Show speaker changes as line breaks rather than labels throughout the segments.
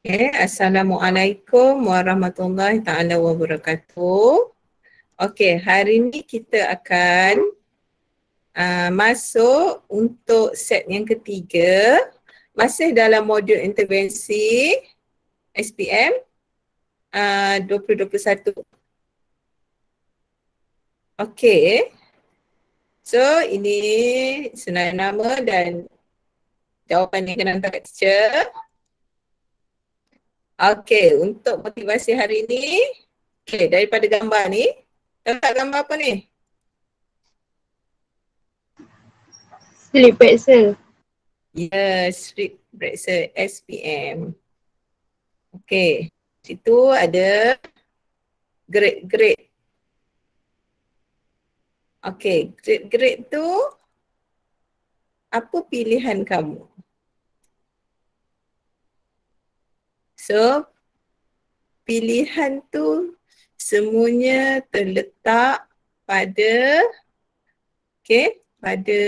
Okay, Assalamualaikum warahmatullahi ta'ala wabarakatuh. Okay, hari ni kita akan masuk untuk set yang ketiga, masih dalam modul intervensi SPM 2021. Okay, so ini senarai nama dan jawapan yang kena hantar kat teacher. Okay, untuk motivasi hari ni, okay, daripada gambar ni, tak gambar apa ni?
Slip pretzel.
Yes, strip pretzel SPM. Okay, situ ada grade-grade. Okay, grade-grade tu apa pilihan kamu? So, pilihan tu semuanya terletak pada pada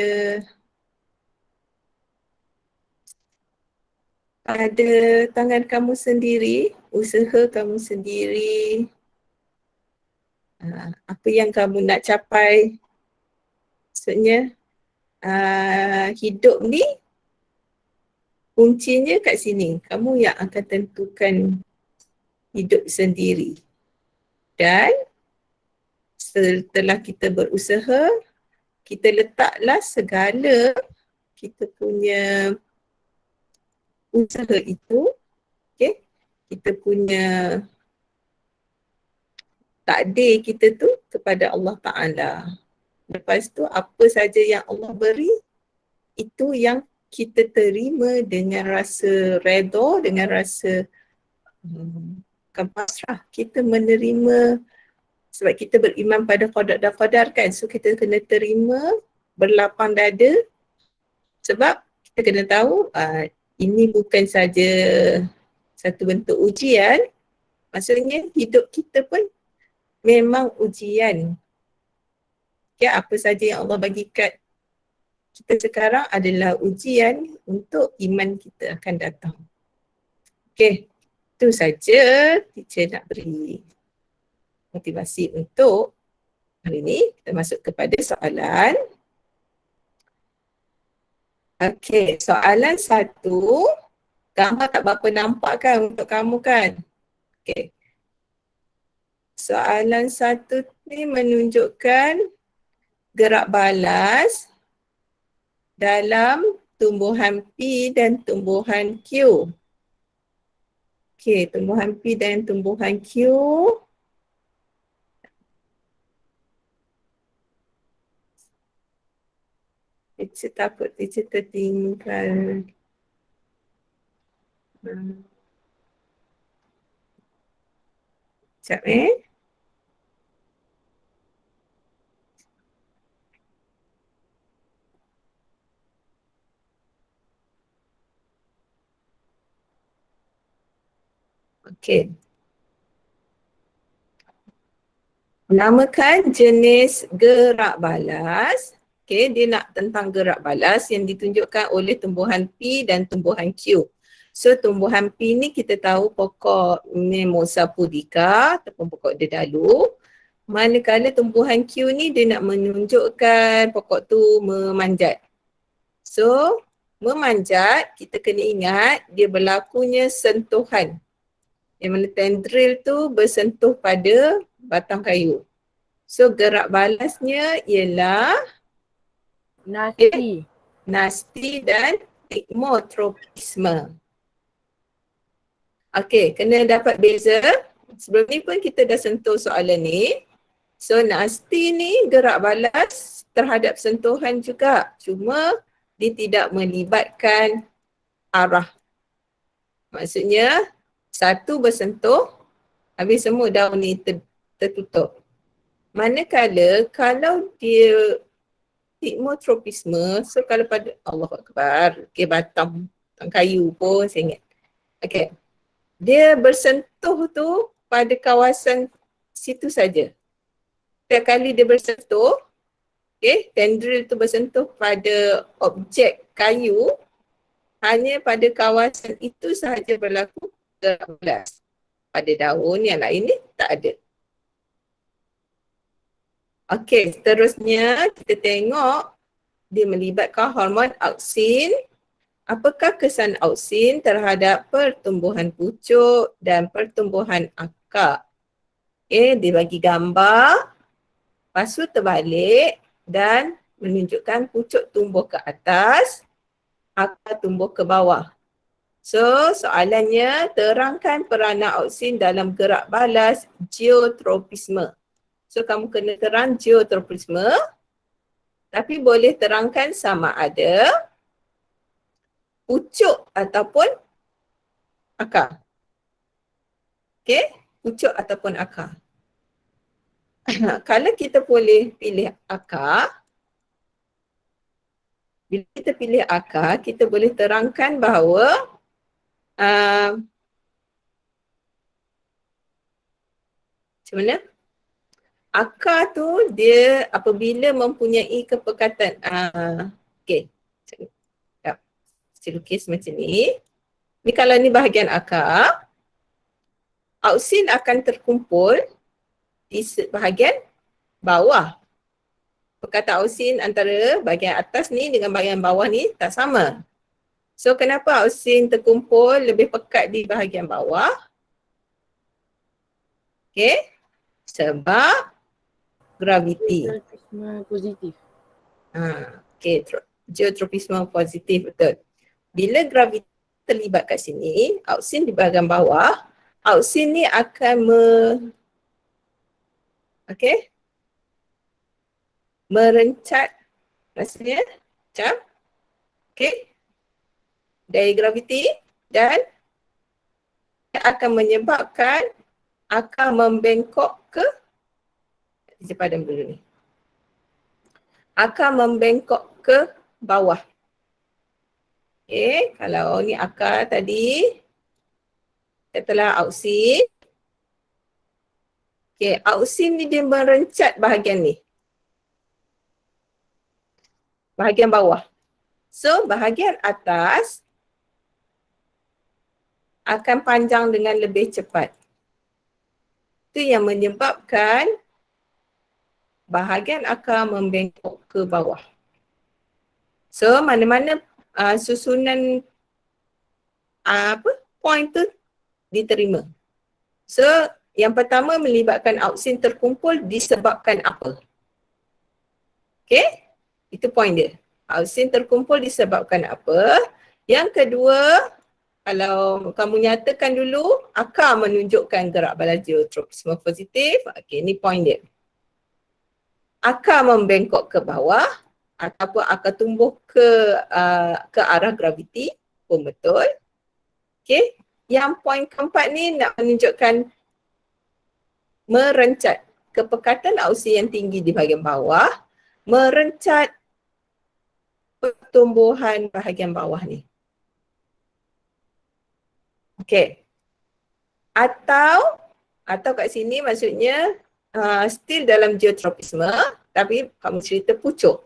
tangan kamu sendiri, usaha kamu sendiri. Apa yang kamu nak capai. Maksudnya hidup ni kuncinya kat sini. Kamu yang akan tentukan hidup sendiri. Dan setelah kita berusaha, kita letaklah segala kita punya usaha itu, kita punya takdir kita tu kepada Allah Ta'ala. Lepas tu apa saja yang Allah beri, itu yang kita terima dengan rasa redha, dengan rasa pasrah. Kita menerima sebab kita beriman pada qada dan qadar kan. So kita kena terima berlapang dada sebab kita kena tahu ini bukan saja satu bentuk ujian. Maksudnya hidup kita pun memang ujian. Ya, apa saja yang Allah bagi kat kita sekarang adalah ujian untuk iman kita akan datang. Okay, itu saja teacher nak beri motivasi untuk hari ini. Kita masuk kepada soalan. Okay, soalan 1. Gambar tak berapa nampak kan untuk kamu kan? Okay. Soalan 1 ni menunjukkan gerak balas dalam tumbuhan P dan tumbuhan Q. Okay, tumbuhan P dan tumbuhan Q. Teacher takut teacher tertinggal. Sekejap Okay. Namakan jenis gerak balas. Okay, dia nak tentang gerak balas yang ditunjukkan oleh tumbuhan P dan tumbuhan Q. So tumbuhan P ni kita tahu pokok Mimosa pudica ataupun pokok dedalu. Manakala tumbuhan Q ni dia nak menunjukkan pokok tu memanjat. So memanjat kita kena ingat dia berlakunya sentuhan. Yang mana tendril tu bersentuh pada batang kayu. So gerak balasnya ialah nasti dan thigmotropisme. Okay, kena dapat beza. Sebelum ni pun kita dah sentuh soalan ni. So nasti ni gerak balas terhadap sentuhan juga. Cuma dia tidak melibatkan arah. Maksudnya satu bersentuh, habis semua daun ni tertutup. Manakala kalau dia thigmotropisme, so kalau pada Allah Akbar, okay, batang kayu pun saya ingat. Okay. Dia bersentuh tu pada kawasan situ saja. Setiap kali dia bersentuh, okay, tendril tu bersentuh pada objek kayu, hanya pada kawasan itu sahaja berlaku gerak balas. Pada daun yang lain ni tak ada. Okey, seterusnya kita tengok dia melibatkan hormon auksin. Apakah kesan auksin terhadap pertumbuhan pucuk dan pertumbuhan akar? Okey, dia bagi gambar, lepas tu terbalik dan menunjukkan pucuk tumbuh ke atas, akar tumbuh ke bawah. So, soalannya terangkan peranan auksin dalam gerak balas geotropisme. So, kamu kena terang geotropisme, tapi boleh terangkan sama ada pucuk ataupun akar. Okey, pucuk ataupun akar. Kalau kita boleh pilih akar, bila kita pilih akar, kita boleh terangkan bahawa macam mana? Akar tu dia apabila mempunyai kepekatan. Okey. Sekejap. Saya lukis macam ni. Ni kalau ni bahagian akar, auksin akan terkumpul di bahagian bawah. Perkataan auksin antara bahagian atas ni dengan bahagian bawah ni tak sama. So kenapa auksin terkumpul lebih pekat di bahagian bawah? Okey. Sebab graviti.
Geotropisme positif.
Okey, geotropisme positif, betul. Bila graviti terlibat kat sini, auksin di bahagian bawah, auksin ni akan merencat rasanya macam dari graviti dan akan menyebabkan akar membengkok ke saya padam dulu ni. Akar membengkok ke bawah. Okey, kalau ni akar tadi setelah auksin. Okey, auksin ni dia merencat bahagian ni. Bahagian bawah. So, bahagian atas akan panjang dengan lebih cepat. Itu yang menyebabkan bahagian akar membengkok ke bawah. So, mana-mana susunan point tu diterima. So, yang pertama melibatkan auksin terkumpul disebabkan apa? Okey? Itu point dia. Auksin terkumpul disebabkan apa? Yang kedua, kalau kamu nyatakan dulu, akar menunjukkan gerak balas geotropisme positif. Okey, ni point dia. Akar membengkok ke bawah ataupun akar tumbuh ke arah graviti pun betul. Okey, yang point keempat ni nak menunjukkan merencat kepekatan auksin yang tinggi di bahagian bawah, merencat pertumbuhan bahagian bawah ni. Okey. Atau kat sini maksudnya still dalam geotropisme tapi kamu cerita pucuk.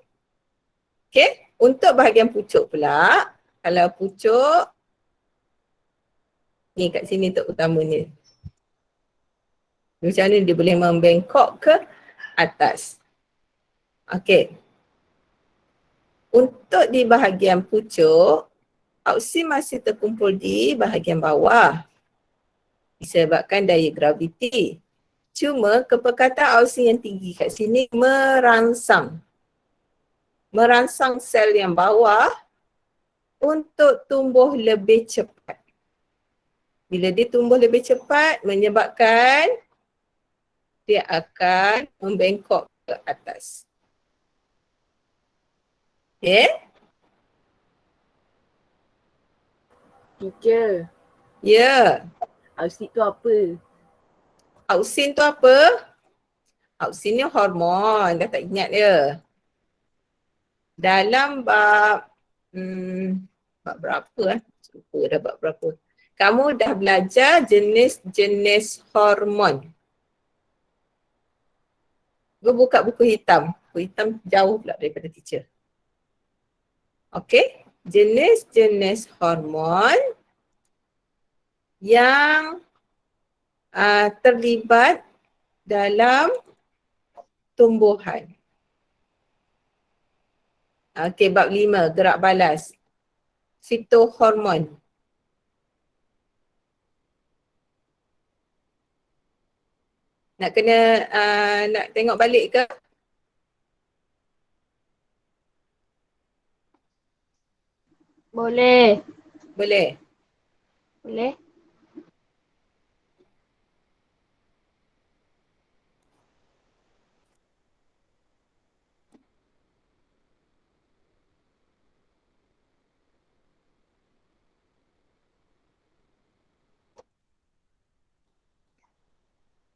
Okey, untuk bahagian pucuk pula, kalau pucuk ni kat sini terutamanya. Macam mana dia boleh membengkok ke atas. Okey. Untuk di bahagian pucuk, auksin masih terkumpul di bahagian bawah disebabkan daya graviti. Cuma kepekatan auksin yang tinggi kat sini merangsang sel yang bawah untuk tumbuh lebih cepat. Bila dia tumbuh lebih cepat menyebabkan dia akan membengkok ke atas. Okay?
Teacher,
Ya.
auksin tu apa?
Auksin tu apa? Auksin ni hormon, dah tak ingat dia. Dalam bab berapa lupa dah bab berapa. Kamu dah belajar jenis-jenis hormon. Gue buka buku hitam. Buku hitam jauh pula daripada teacher. Okey, jenis-jenis hormon yang terlibat dalam tumbuhan. Okey, bab 5, gerak balas. Fitohormon. Nak kena nak tengok balik ke?
Boleh.
Boleh.
Boleh.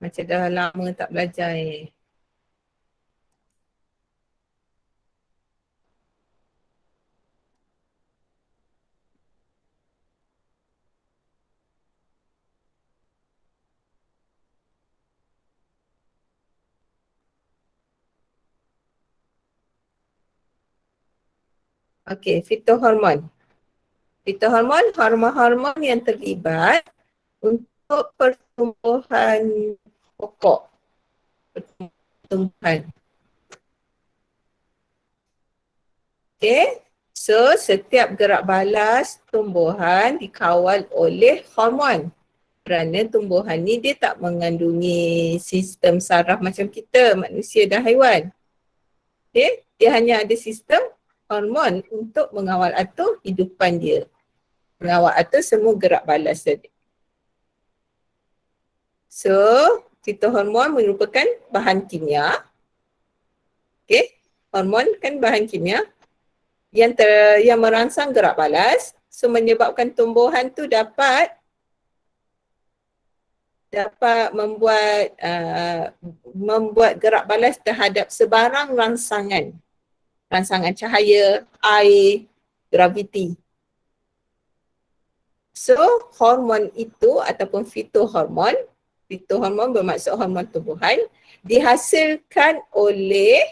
Macam dah lama tak belajar ni. Okey, fitohormon. Fitohormon, hormon-hormon yang terlibat untuk pertumbuhan pokok. Pertumbuhan. Okay, so setiap gerak balas tumbuhan dikawal oleh hormon. Kerana tumbuhan ni dia tak mengandungi sistem saraf macam kita, manusia dan haiwan. Okay, dia hanya ada sistem hormon untuk mengawal atur hidupan dia. Mengawal atur semua gerak balas tadi. So, fitohormon merupakan bahan kimia. Okay, hormon kan bahan kimia yang merangsang gerak balas, so menyebabkan tumbuhan tu dapat membuat gerak balas terhadap sebarang rangsangan cahaya, air, graviti. So hormon itu ataupun fitohormon bermaksud hormon tumbuhan, dihasilkan oleh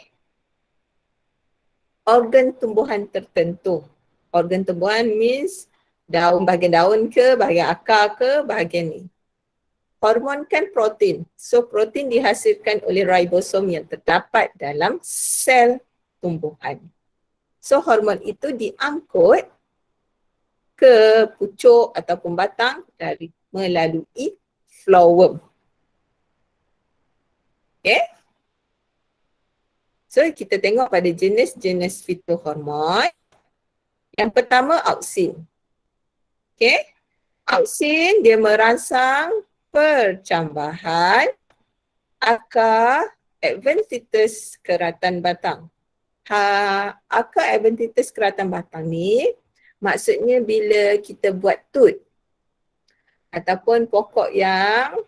organ tumbuhan tertentu. Organ tumbuhan means bahagian daun ke, bahagian akar ke, bahagian ni. Hormon kan protein. So protein dihasilkan oleh ribosom yang terdapat dalam sel tumbuhan. So hormon itu diangkut ke pucuk ataupun batang melalui flower. Okay. So kita tengok pada jenis-jenis fitohormon. Yang pertama auksin. Okay. Auksin dia merangsang percambahan akar adventitus keratan batang. Akar adventitus keratan batang ni maksudnya bila kita buat tut ataupun pokok yang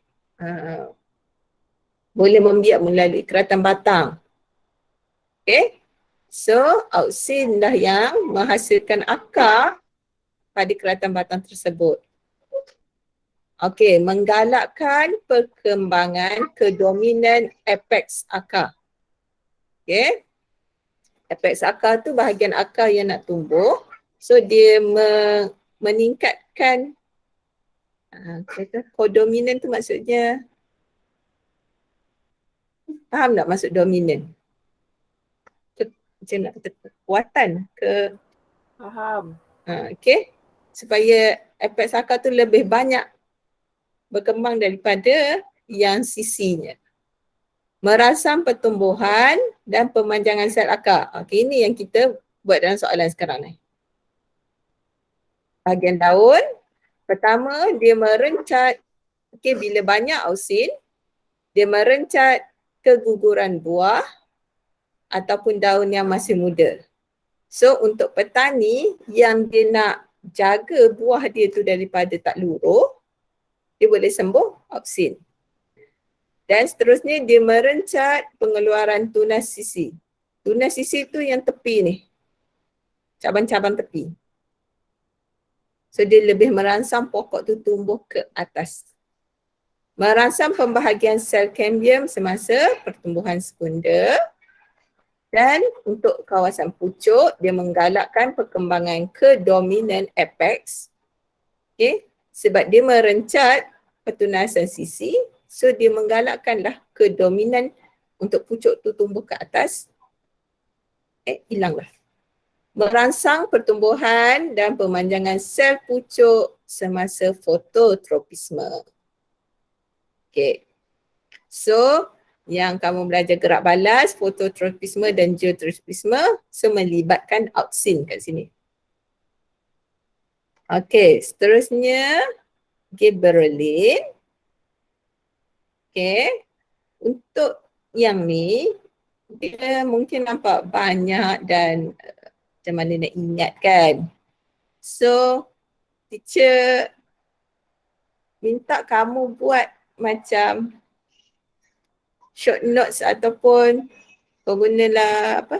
boleh membiak melalui keratan batang. Okay. So auksin dah yang menghasilkan akar pada keratan batang tersebut. Okay, menggalakkan perkembangan kedominan apex akar. Okay. Apex akar tu bahagian akar yang nak tumbuh. So dia meningkatkan kodominan tu maksudnya, faham tak maksud dominan? Macam nak kata kekuatan ke?
Faham.
Okay. Supaya apex akar tu lebih banyak berkembang daripada yang sisinya. Merangsang pertumbuhan dan pemanjangan sel akar. Okay, ini yang kita buat dalam soalan sekarang ni. Bahagian daun, pertama dia merencat, okay, bila banyak auksin, dia merencat keguguran buah ataupun daun yang masih muda. So untuk petani yang dia nak jaga buah dia tu daripada tak luruh, dia boleh sembuh auksin. Dan seterusnya dia merencat pengeluaran tunas sisi. Tunas sisi tu yang tepi ni, cabang-cabang tepi. So dia lebih merangsang pokok tu tumbuh ke atas. Merangsang pembahagian sel kambium semasa pertumbuhan sekunder. Dan untuk kawasan pucuk, dia menggalakkan perkembangan kedominan apex. Okay. sebab dia merencat pertunasan sisi, so dia menggalakkanlah kedominan untuk pucuk tu tumbuh ke atas, hilanglah. Merangsang pertumbuhan dan pemanjangan sel pucuk semasa fototropisme. Okay. So, yang kamu belajar gerak balas, fototropisme dan geotropisme, so melibatkan auksin kat sini. Okay, seterusnya gibberellin. Okay, untuk yang ni, dia mungkin nampak banyak dan macam mana nak ingat kan. So, teacher minta kamu buat macam short notes ataupun kau gunalah apa?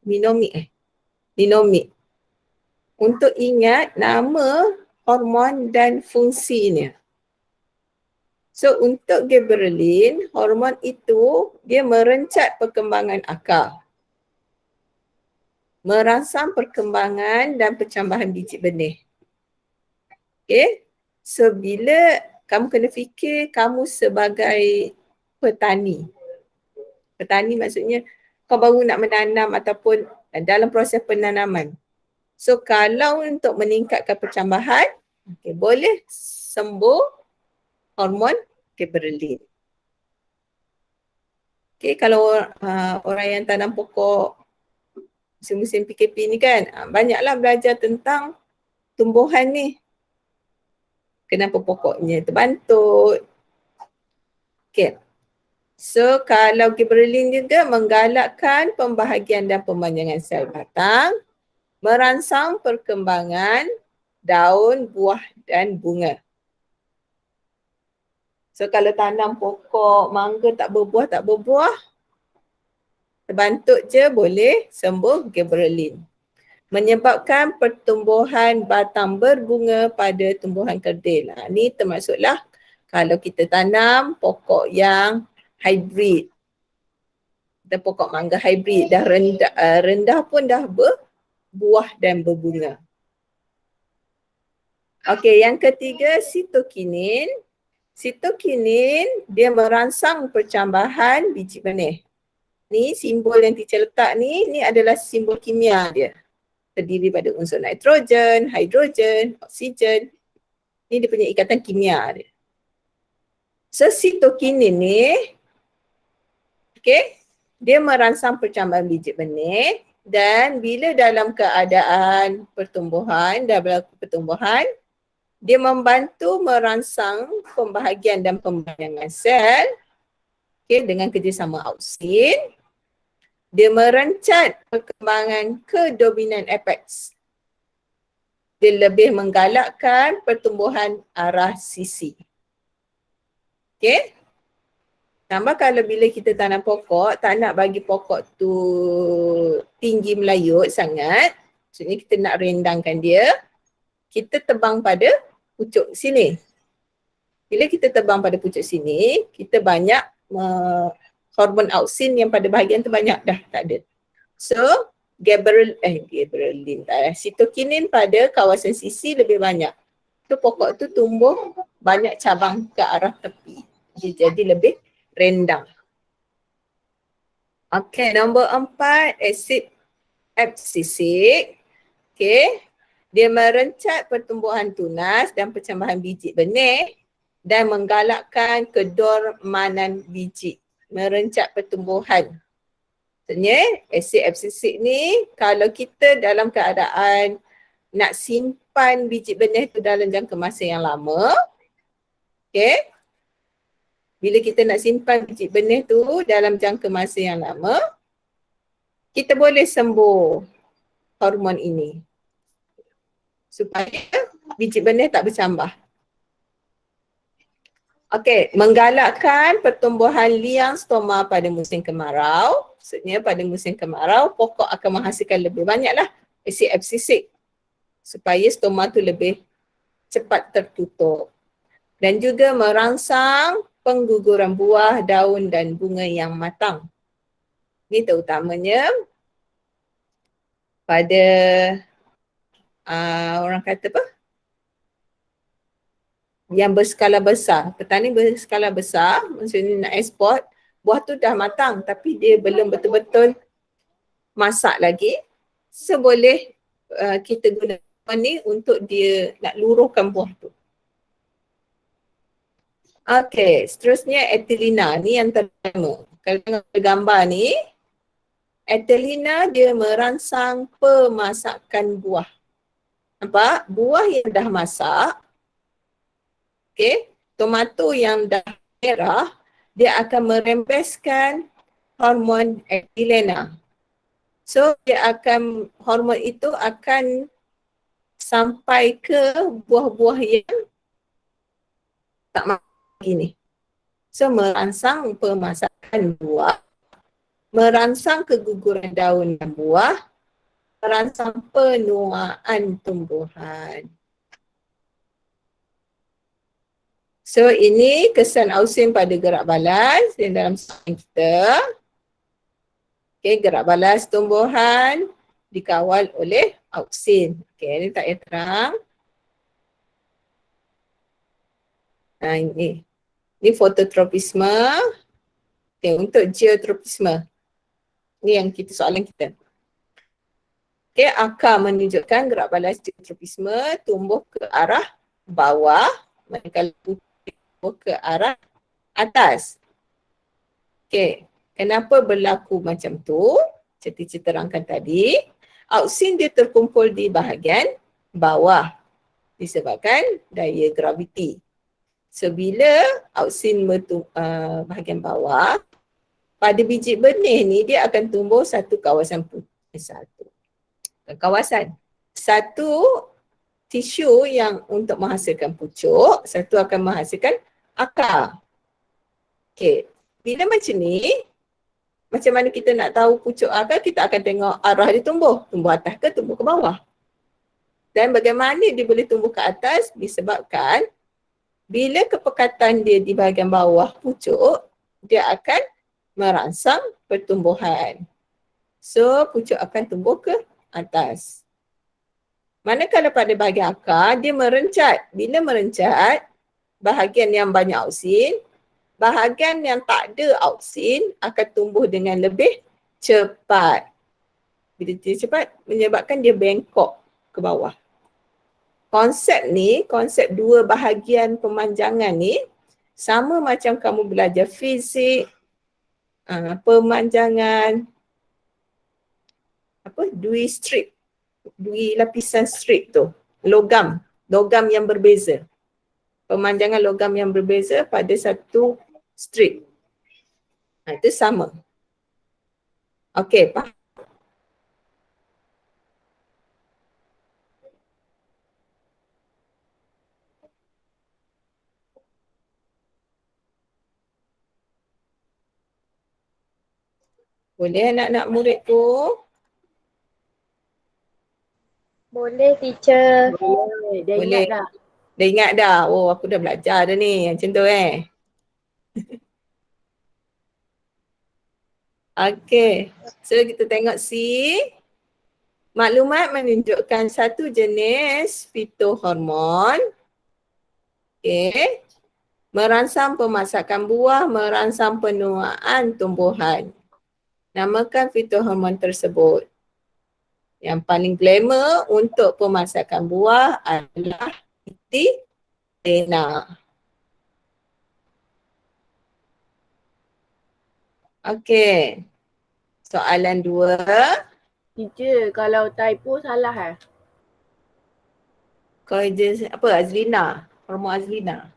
Minomik untuk ingat nama hormon dan fungsinya. So untuk gibberellin, hormon itu dia merencat perkembangan akar, merangsang perkembangan dan percambahan biji benih. Okay, so bila kamu kena fikir kamu sebagai petani. Petani maksudnya kau baru nak menanam ataupun dalam proses penanaman. So kalau untuk meningkatkan percambahan, okay, boleh sembuh hormon gibberellin. Okay, kalau orang yang tanam pokok musim-musim PKP ni kan, banyaklah belajar tentang tumbuhan ni. Kenapa pokoknya terbantut. Okay. So kalau gibberellin juga menggalakkan pembahagian dan pemanjangan sel batang, merangsang perkembangan daun, buah dan bunga. So kalau tanam pokok mangga tak berbuah, terbantut je boleh sembuh gibberellin. Menyebabkan pertumbuhan batang berbunga pada tumbuhan kerdil. Ni termasuklah kalau kita tanam pokok yang hybrid. Kita pokok mangga hybrid dah rendah pun dah berbuah dan berbunga. Okey, yang ketiga sitokinin. Sitokinin dia merangsang percambahan biji benih. Ni simbol yang teacher letak ni adalah simbol kimia dia. Terdiri pada unsur nitrogen, hidrogen, oksigen. Ni dia punya ikatan kimia dia. So sitokinin ni, okay, dia merangsang percambahan biji benih dan bila dalam keadaan pertumbuhan, dah berlaku pertumbuhan, dia membantu merangsang pembahagian dan pembayangan sel, okay, dengan kerjasama auksin. Dia merencat perkembangan kedominan apex. Dia lebih menggalakkan pertumbuhan arah sisi. Okay. Tambah kalau bila kita tanam pokok, tak nak bagi pokok tu tinggi melayut sangat. Maksudnya kita nak rendangkan dia. Kita tebang pada pucuk sini. Bila kita tebang pada pucuk sini, kita banyak hormon auksin yang pada bahagian tu banyak dah tak ada. So, gibberellin, sitokinin pada kawasan sisi lebih banyak. So pokok tu tumbuh banyak cabang ke arah tepi. Dia jadi lebih rendang. Okay, nombor 4, asid absisik. Okay, dia merencat pertumbuhan tunas dan percambahan biji benih dan menggalakkan kedormanan biji. Merencat pertumbuhan. Maksudnya asid absisik ni kalau kita dalam keadaan nak simpan biji benih tu dalam jangka masa yang lama, okay, bila kita nak simpan biji benih tu dalam jangka masa yang lama, kita boleh sembuh hormon ini supaya biji benih tak bercambah. Okey, menggalakkan pertumbuhan liang stoma pada musim kemarau. Maksudnya pada musim kemarau, pokok akan menghasilkan lebih banyaklah asid absisik supaya stoma tu lebih cepat tertutup. Dan juga merangsang pengguguran buah, daun dan bunga yang matang. Ini terutamanya pada orang kata apa? yang berskala besar. Petani berskala besar, maksudnya nak eksport, buah tu dah matang tapi dia belum betul-betul masak lagi. So boleh kita guna ni untuk dia nak luruhkan buah tu. Okey, seterusnya etilena. Ni yang pertama. Kalau tengok gambar ni, etilena dia merangsang pemasakan buah. Nampak? Buah yang dah masak, okey, tomato yang dah merah, dia akan merembeskan hormon etilena. So hormon itu akan sampai ke buah-buah yang tak masak lagi ni. So merangsang pemasakan buah, merangsang keguguran daun dan buah, merangsang penuaan tumbuhan. So ini kesan ausin pada gerak balas yang dalam sains kita. Okay, gerak balas tumbuhan dikawal oleh auksin. Okay, ini tak payah terang. Nah ini. Ini fototropisme. Okay, untuk geotropisme. Ini yang soalan kita. Okay, akar menunjukkan gerak balas geotropisme tumbuh ke arah bawah, manakala putih tumbuh ke arah atas. Okay, kenapa berlaku macam tu? Seperti saya terangkan tadi, auksin dia terkumpul di bahagian bawah disebabkan daya graviti. So bila auksin bahagian bawah, pada biji benih ni dia akan tumbuh satu kawasan satu tisu yang untuk menghasilkan pucuk, satu akan menghasilkan akar. Okay, bila macam ni, macam mana kita nak tahu pucuk akar, kita akan tengok arah dia tumbuh atas ke tumbuh ke bawah. Dan bagaimana dia boleh tumbuh ke atas disebabkan bila kepekatan dia di bahagian bawah pucuk, dia akan merangsang pertumbuhan. So pucuk akan tumbuh ke atas. Manakala pada bahagian akar, dia merencat. Bila merencat, bahagian yang banyak auksin, bahagian yang tak ada auksin akan tumbuh dengan lebih cepat. Bila dia cepat, menyebabkan dia bengkok ke bawah. Konsep ni, konsep dua bahagian pemanjangan ni, sama macam kamu belajar fizik, pemanjangan, dui lapisan strip tu, logam yang berbeza. Pemanjangan logam yang berbeza pada satu strip. Itu sama. Okey, faham? Boleh anak-anak muridku?
Boleh teacher.
Boleh, dah
Boleh.
ingat dah.
Dah ingat dah? Oh, aku dah belajar dah ni. Macam tu Okey. So kita tengok C. Maklumat menunjukkan satu jenis fitohormon. Okey. Merangsang pemasakan buah, merangsang penuaan tumbuhan. Namakan fitohormon tersebut. Yang paling glamour untuk pemasakan buah adalah etilena. Okey. Soalan 2.
Teacher, kalau typo salah
Kau je apa Azlina? Hormon Azlina.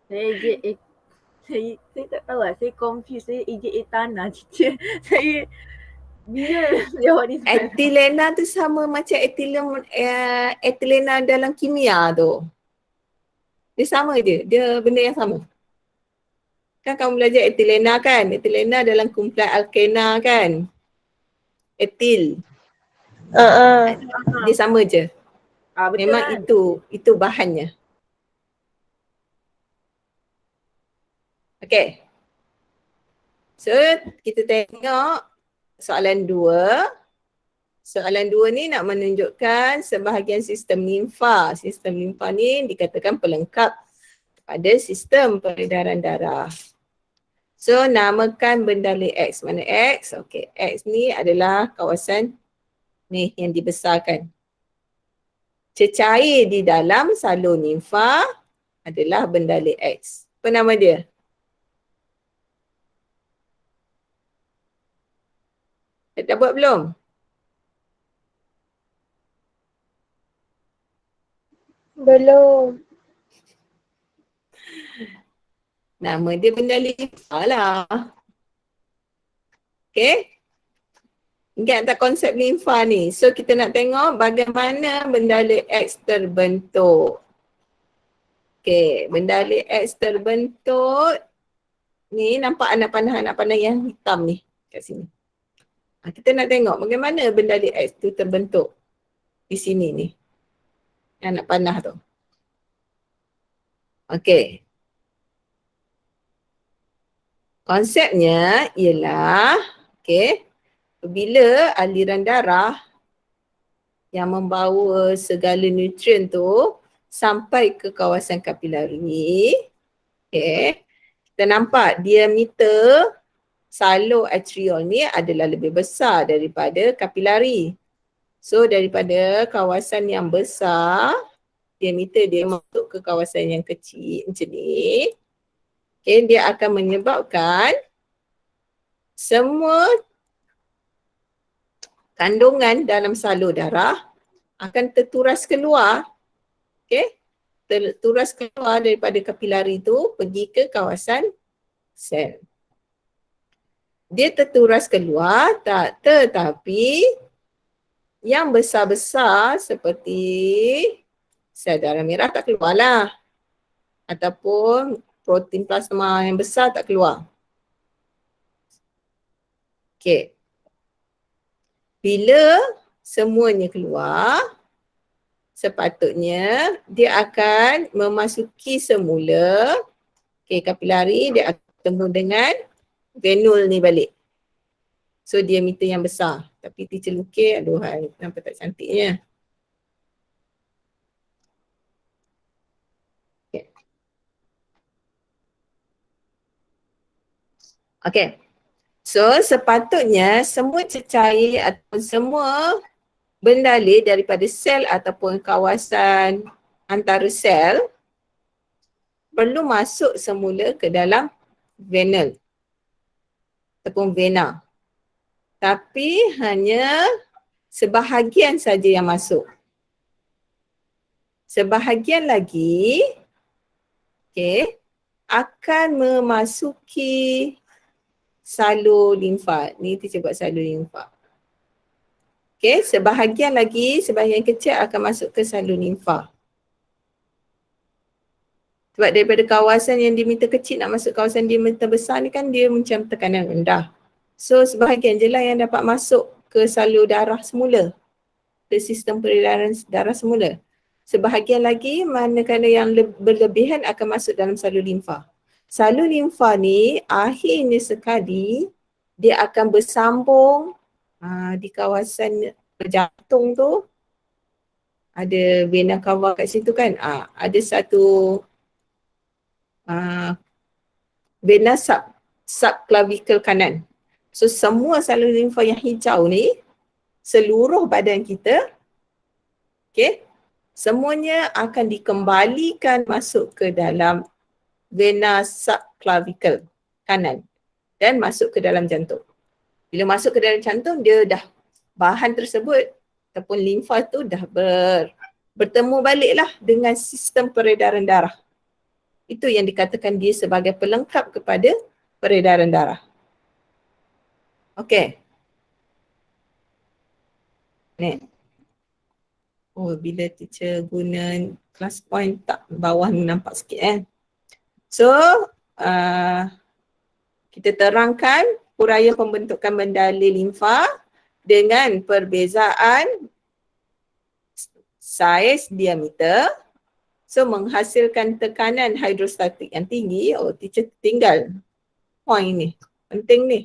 Saya tak tahu lah, saya confused, saya ejek tanah teacher. Saya bila jawab ni salah.
Etilena tu sama macam etilena dalam kimia tu. Dia sama je, dia benda yang sama. Kan kamu belajar etilena kan? Etilena dalam kumpulan alkena kan? Etil. Dia sama je.
Betul
Memang
kan?
itu bahannya. Okay. So kita tengok soalan 2. Soalan 2 ni nak menunjukkan sebahagian sistem limfa. Sistem limfa ni dikatakan pelengkap pada sistem peredaran darah. So namakan bendalai X. Mana X? Okey, X ni adalah kawasan ni yang dibesarkan. Cecair di dalam salur limfa adalah bendalai X. Apa nama dia? Dah buat belum?
Belum.
Nama dia bendalai limfa lah. Okay? Ingat tak konsep limfa ni? So kita nak tengok bagaimana bendalai X terbentuk. Okay, bendalai X terbentuk. Ni nampak anak panah yang hitam ni kat sini. Kita nak tengok bagaimana bendalai X tu terbentuk di sini ni. Anak panah tu. Okay. Konsepnya ialah, okay, bila aliran darah yang membawa segala nutrien tu sampai ke kawasan kapilari, okay, kita nampak diameter salur atrial ni adalah lebih besar daripada kapilari. So daripada kawasan yang besar, diameter dia masuk ke kawasan yang kecil macam ni, okay, dia akan menyebabkan semua kandungan dalam salur darah akan terturas keluar, okay, terturas keluar daripada kapilari tu pergi ke kawasan sel. Dia terturas keluar tetapi yang besar-besar seperti sel darah merah tak keluar lah. Ataupun protein plasma yang besar tak keluar. Okay. Bila semuanya keluar, sepatutnya dia akan memasuki semula, okay, kapilari, dia akan bertemu dengan venule ni balik. So diameter yang besar. Tapi teacher lukis, aduhai, nampak tak cantiknya. Okay. Okay. So sepatutnya semua cecair atau semua bendalai daripada sel ataupun kawasan antara sel perlu masuk semula ke dalam venule ataupun vena. Tapi hanya sebahagian saja yang masuk. Sebahagian lagi, okay, akan memasuki salur limfa. Ni teacher buat salur limfa. Okay, sebahagian lagi, sebahagian kecil akan masuk ke salur limfa. Sebab daripada kawasan yang diameter kecil nak masuk kawasan diameter besar ni kan dia macam tekanan rendah. So sebahagian je lah yang dapat masuk ke salur darah semula. Ke sistem peredaran darah semula. Sebahagian lagi manakala yang berlebihan akan masuk dalam salur limfa. Salur limfa ni akhirnya sekali dia akan bersambung di kawasan jantung tu. Ada vena cava kat situ kan. Ada satu vena subclavicle kanan. So semua salur limfa yang hijau ni, seluruh badan kita, okay, semuanya akan dikembalikan masuk ke dalam vena subclavicle kanan dan masuk ke dalam jantung. Bila masuk ke dalam jantung, dia dah bahan tersebut ataupun limfa tu dah bertemu baliklah dengan sistem peredaran darah. Itu yang dikatakan dia sebagai pelengkap kepada peredaran darah. Okey. Ni. Oh, bila teacher guna class point tak bawah ni nampak sikit So, kita terangkan huraian pembentukan bendalai limfa dengan perbezaan saiz diameter. So menghasilkan tekanan hidrostatik yang tinggi. Oh, teacher tinggal point ni. Penting ni.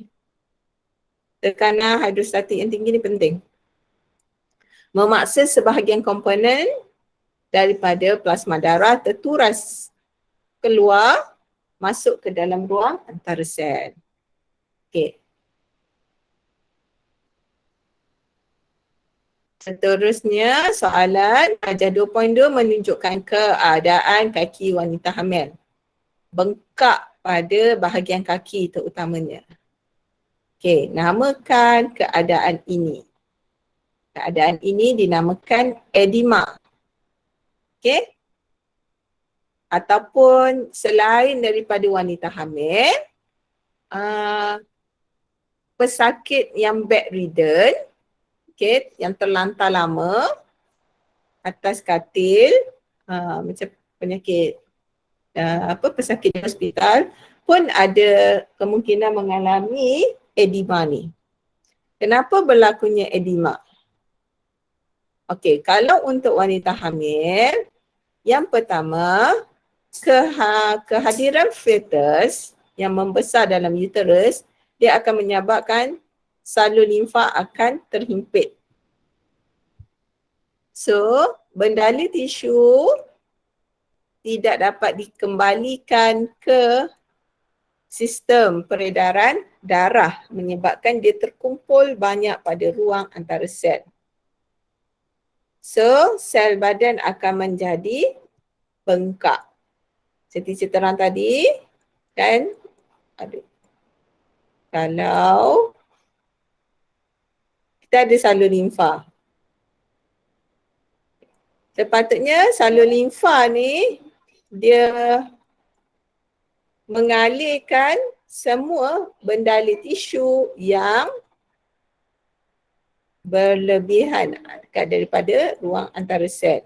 Tekanan hidrostatik yang tinggi ni penting. memaksa sebahagian komponen daripada plasma darah terturas keluar masuk ke dalam ruang antara sel. Okey. Seterusnya soalan darjah 2.2 menunjukkan keadaan kaki wanita hamil. Bengkak pada bahagian kaki terutamanya. Okey, namakan keadaan ini. Keadaan ini dinamakan edema. Okey? Ataupun selain daripada wanita hamil, pesakit yang bedridden, okey, yang terlantar lama atas katil, macam penyakit pesakit di hospital pun ada kemungkinan mengalami edema ni. Kenapa berlakunya edema? Okey, kalau untuk wanita hamil, yang pertama, kehadiran fetus yang membesar dalam uterus, dia akan menyebabkan salur limfa akan terhimpit. So, bendali tisu tidak dapat dikembalikan ke sistem peredaran darah menyebabkan dia terkumpul banyak pada ruang antara sel. So, sel badan akan menjadi bengkak. Seperti terang tadi, kan? Kalau kita ada salur limfa. Sepatutnya salur limfa ni dia mengalirkan semua bendali tisu yang berlebihan dekat daripada ruang antara sel.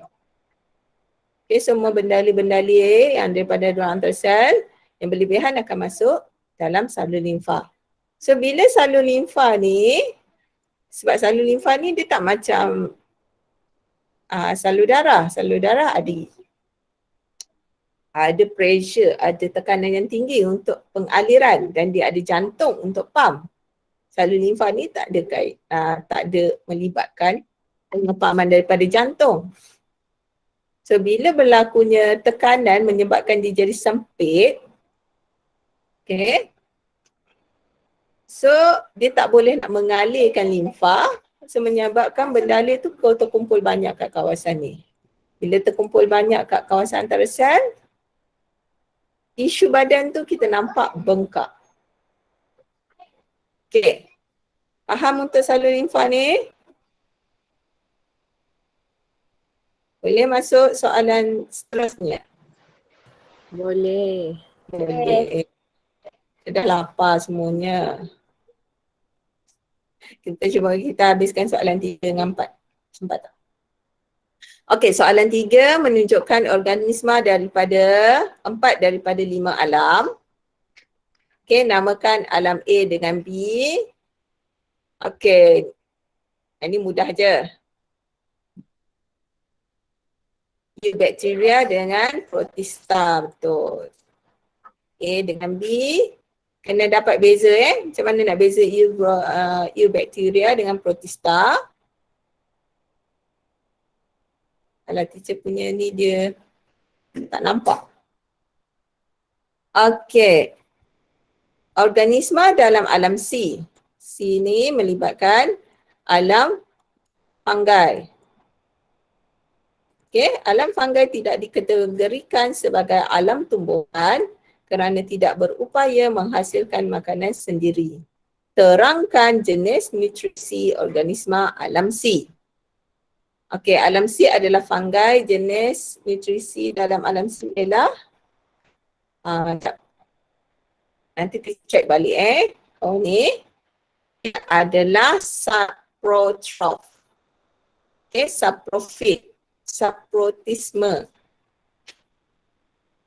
Okay, semua bendali-bendali yang daripada ruang antara sel yang berlebihan akan masuk dalam salur limfa. So bila salur limfa ni, sebab salur limfa ni dia tak macam salur darah. Salur darah ada pressure, ada tekanan yang tinggi untuk pengaliran dan dia ada jantung untuk pump. Salur limfa ni tak ada melibatkan pengepaman daripada jantung. So bila berlakunya tekanan menyebabkan dia jadi sempit, okay, so dia tak boleh nak mengalirkan limfa, so menyebabkan bendali tu terkumpul banyak kat kawasan ni. Bila terkumpul banyak kat kawasan antara sel, tisu badan tu kita nampak bengkak. Okay. Faham untuk salur limfa ni? Boleh masuk soalan seterusnya?
Boleh.
Boleh. Dah lapar semuanya. Kita habiskan soalan 3 dengan 4. Sempat tak? Okey, soalan 3 menunjukkan organisma daripada 4 daripada 5 alam. Okey, namakan alam A dengan B. Okey, ini mudah je. Eubacteria dengan protista, betul. A dengan B, kena dapat beza Macam mana nak beza eubacteria dengan protista? Kalau teacher punya ni dia tak nampak. Okey. Organisma dalam alam C. C ni melibatkan alam fungi. Okey, alam fungi tidak dikategorikan sebagai alam tumbuhan kerana tidak berupaya menghasilkan makanan sendiri. Terangkan jenis nutrisi organisma alam C. Okey, alam C adalah fungi. Jenis nutrisi dalam alam C ialah nanti kita check balik Oh ni adalah saprotroph. Okey, saprofit, saprotisme.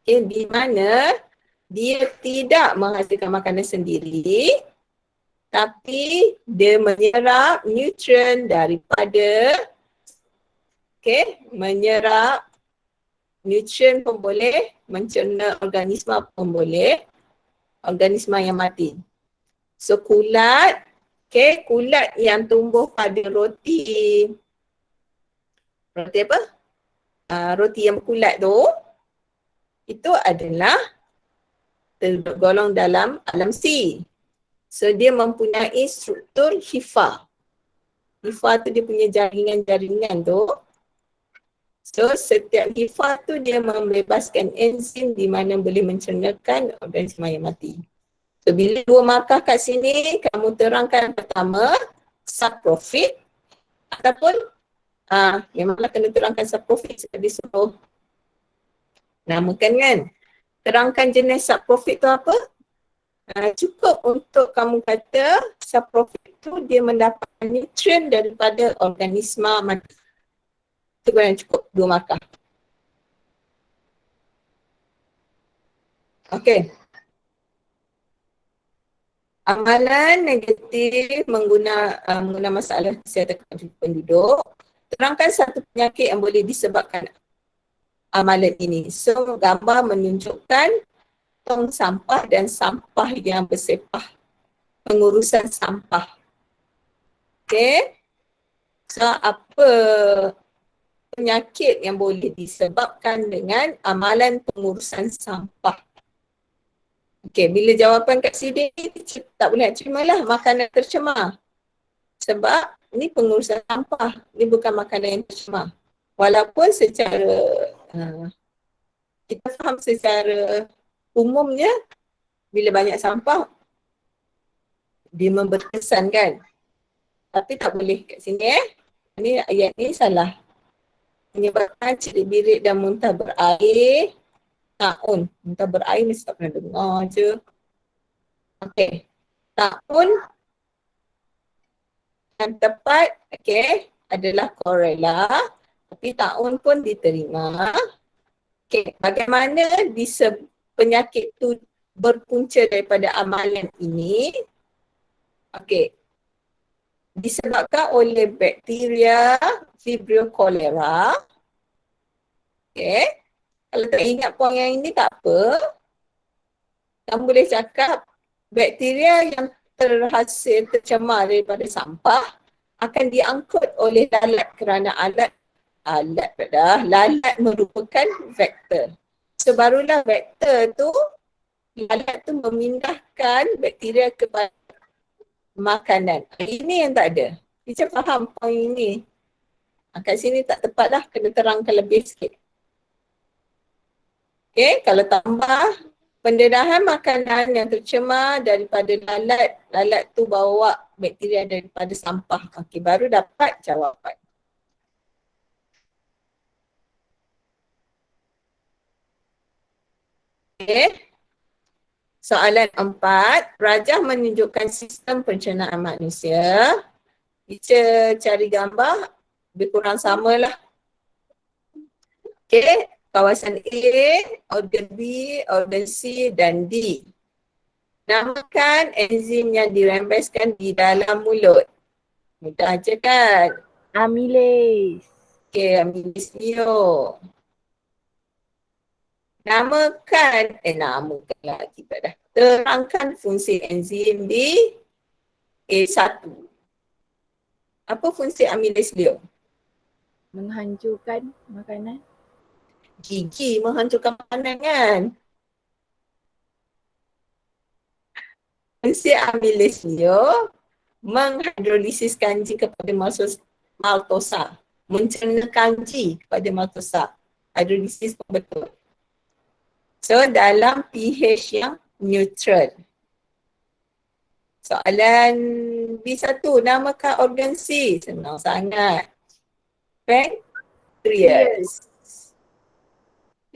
Okey, di mana dia tidak menghasilkan makanan sendiri tapi dia menyerap nutrien daripada menyerap nutrien pun boleh, mencerna organisma pun boleh, organisma yang mati. So kulat, kulat yang tumbuh pada roti, Roti apa? Roti yang berkulat tu, itu adalah tergolong dalam alam C. So dia mempunyai struktur hifa. Hifa tu dia punya jaringan-jaringan tu. So setiap hifa tu dia membebaskan enzim di mana boleh mencernakan organisma yang mati. So bila dua markah kat sini, kamu terangkan pertama saprofit ataupun memanglah kena terangkan saprofit sebab dia suruh namakan kan. Terangkan jenis saprofit tu apa? Cukup untuk kamu kata saprofit tu dia mendapatkan nutrien daripada organisma mati. Itu yang cukup 2 markah. Okey. Amalan negatif mengguna masalah kesihatan penduduk. Terangkan satu penyakit yang boleh disebabkan amalan ini. So gambar menunjukkan tong sampah dan sampah yang bersepah. Pengurusan sampah. Okey. So apa penyakit yang boleh disebabkan dengan amalan pengurusan sampah? Okey, bila jawapan kat sini tak boleh nak terima lah makanan tercemar. Sebab ni pengurusan sampah, ni bukan makanan yang tercemar. Walaupun secara kita faham secara umumnya bila banyak sampah dia berkesan kan. Tapi tak boleh kat sini Ni ayat ni salah. Menyebabkan cerit-birit dan muntah berair. Ta'un. Muntah berair mesti tak pernah dengar je. Okey. Ta'un yang tepat adalah korela. Tapi ta'un pun diterima. Okey. Bagaimana penyakit tu berpunca daripada amalan ini? Okey. Disebabkan oleh bakteria Vibrio cholera. Okey. Kalau tak ingat poin yang ini tak apa. Kamu boleh cakap bakteria yang terhasil tercemar daripada sampah akan diangkut oleh lalat kerana lalat merupakan vektor. So barulah vektor tu, lalat tu memindahkan bakteria kepada makanan. Ini yang tak ada. Teacher faham poin ini. Kat sini tak tepat lah, kena terangkan lebih sikit. Okay, kalau tambah pendedahan makanan yang tercemar daripada lalat, lalat tu bawa bakteria daripada sampah. Okay, baru dapat jawapan. Okay. Soalan 4, rajah menunjukkan sistem pencernaan manusia. Kita cari gambar, lebih kurang samalah. Okay. Kawasan A, organ B, organ C dan D. Namakan enzim yang dirembeskan di dalam mulut. Mudah je kan?
Amylase.
Okay, amylase neo. Namakan lagi tak dah. Terangkan fungsi enzim di A1. Apa fungsi amylase neo?
Menghancurkan makanan.
Gigi menghancurkan makanan kan? Fungsi amylase neo menghidrolisis kanji kepada maltosa. Mencerna kanji kepada maltosa. Hidrolisis pun betul. So dalam pH yang neutral. Soalan B1, namakan organ C. Senang sangat. Pancreas.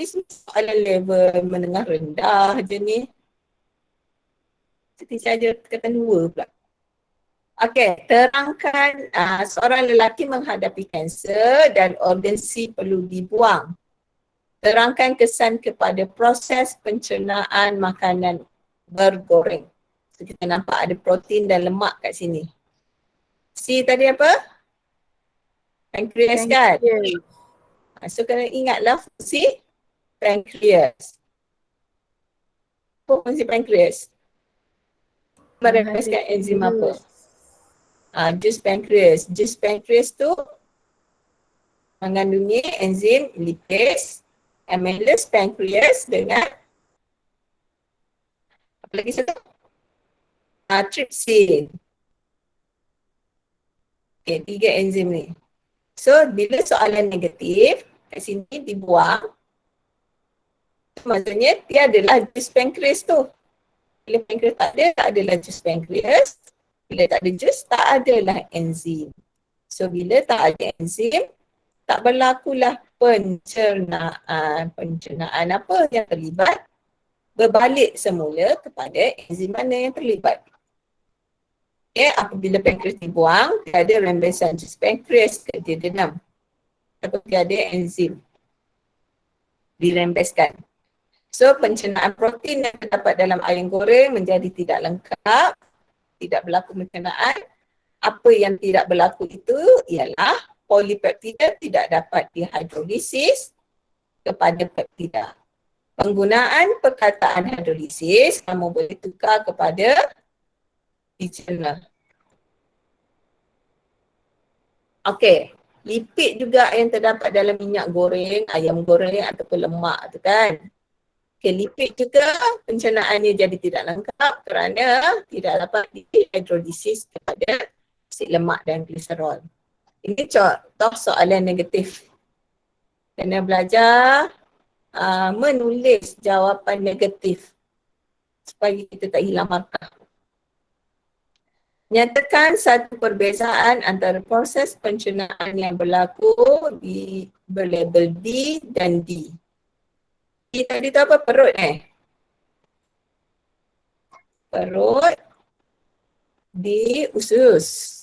Ni soalan level menengah rendah je ni. Jadi saja kata 2 pula. Okey, terangkan seorang lelaki menghadapi kanser dan organ C perlu dibuang. Terangkan kesan kepada proses pencernaan makanan bergoreng. So, kita nampak ada protein dan lemak kat sini. C tadi apa? Pancreas kan? So kena ingatlah fungsi pancreas. Apa fungsi pancreas? Merembeskan enzim apa? Jus pancreas. Jus pancreas tu mengandungi enzim lipase, amylase pancreas dengan apa lagi satu? Trypsin. Okay, 3 enzim ni. So, bila soalan negatif, kat sini dibuang, maksudnya tiadalah jus pankreas tu. Bila pankreas tak adalah jus pankreas. Bila tak ada jus, tak adalah enzim. So, bila tak ada enzim, tak berlakulah pencernaan. Pencernaan apa yang terlibat? Berbalik semula kepada enzim mana yang terlibat. Okay, apabila pankreas dibuang, tiada rembesan jus pankreas ke duodenum. Atau tiada enzim dirembeskan. So, pencernaan protein yang terdapat dalam ayam goreng menjadi tidak lengkap, tidak berlaku pencernaan. Apa yang tidak berlaku itu ialah polipeptida tidak dapat dihidrolisis kepada peptida. Penggunaan perkataan hidrolisis kamu boleh tukar kepada dicerna. Okey, lipid juga yang terdapat dalam minyak goreng, ayam goreng ataupun lemak tu kan. Okay, lipid juga pencernaannya jadi tidak lengkap kerana tidak dapat dihidrolisis kepada asid lemak dan gliserol. Ini contoh soalan negatif. Kena belajar menulis jawapan negatif supaya kita tak hilang markah. Nyatakan satu perbezaan antara proses pencernaan yang berlaku di berlabel D dan D. D tadi tu apa? Perut Perut, D usus.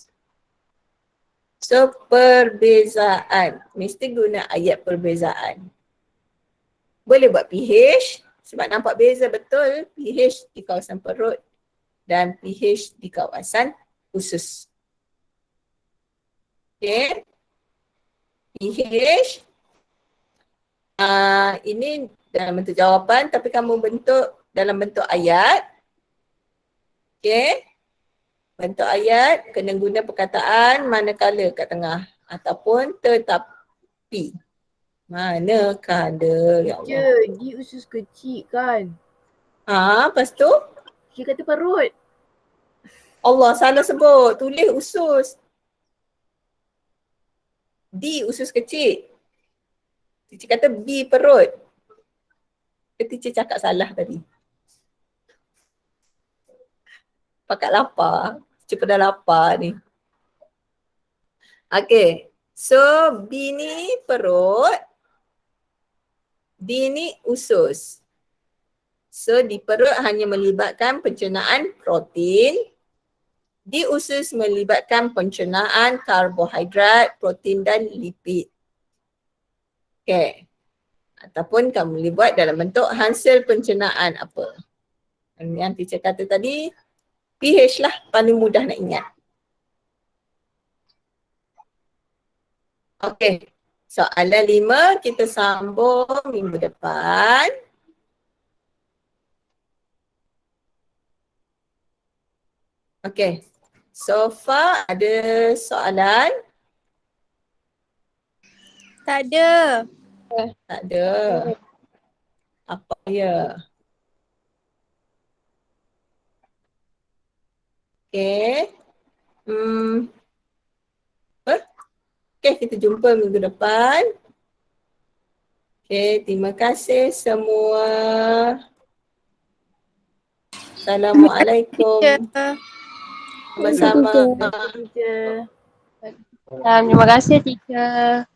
So perbezaan, mesti guna ayat perbezaan. Boleh buat pH sebab nampak beza betul pH di kawasan perut dan pH di kawasan usus. Okay. pH ini dalam bentuk jawapan tapi kamu bentuk dalam bentuk ayat. Okay. Bentuk ayat kena guna perkataan manakala kat tengah ataupun tetapi. Manakala, ya Allah.
Di usus kecil kan.
Lepas tu?
Dia kata perut.
Allah, salah sebut. Tulis usus. D usus kecil. Teacher kata B perut. Teacher cakap salah tadi. Pakat lapar. Cepat dah lapar ni. Okay. So B ni perut. D ni usus. So di perut hanya melibatkan pencernaan protein. Di usus melibatkan pencernaan karbohidrat, protein dan lipid. Okay. Ataupun kamu boleh buat dalam bentuk hasil pencernaan apa. Yang teacher kata tadi, pH lah paling mudah nak ingat. Okay. Soalan 5 kita sambung minggu depan. Okay. So far ada soalan?
Tak ada.
Tak ada. Apa ya? Okay. Okay, kita jumpa minggu depan. Okay, terima kasih semua. Assalamualaikum. Sama-sama.
Teacher.
Terima kasih, teacher.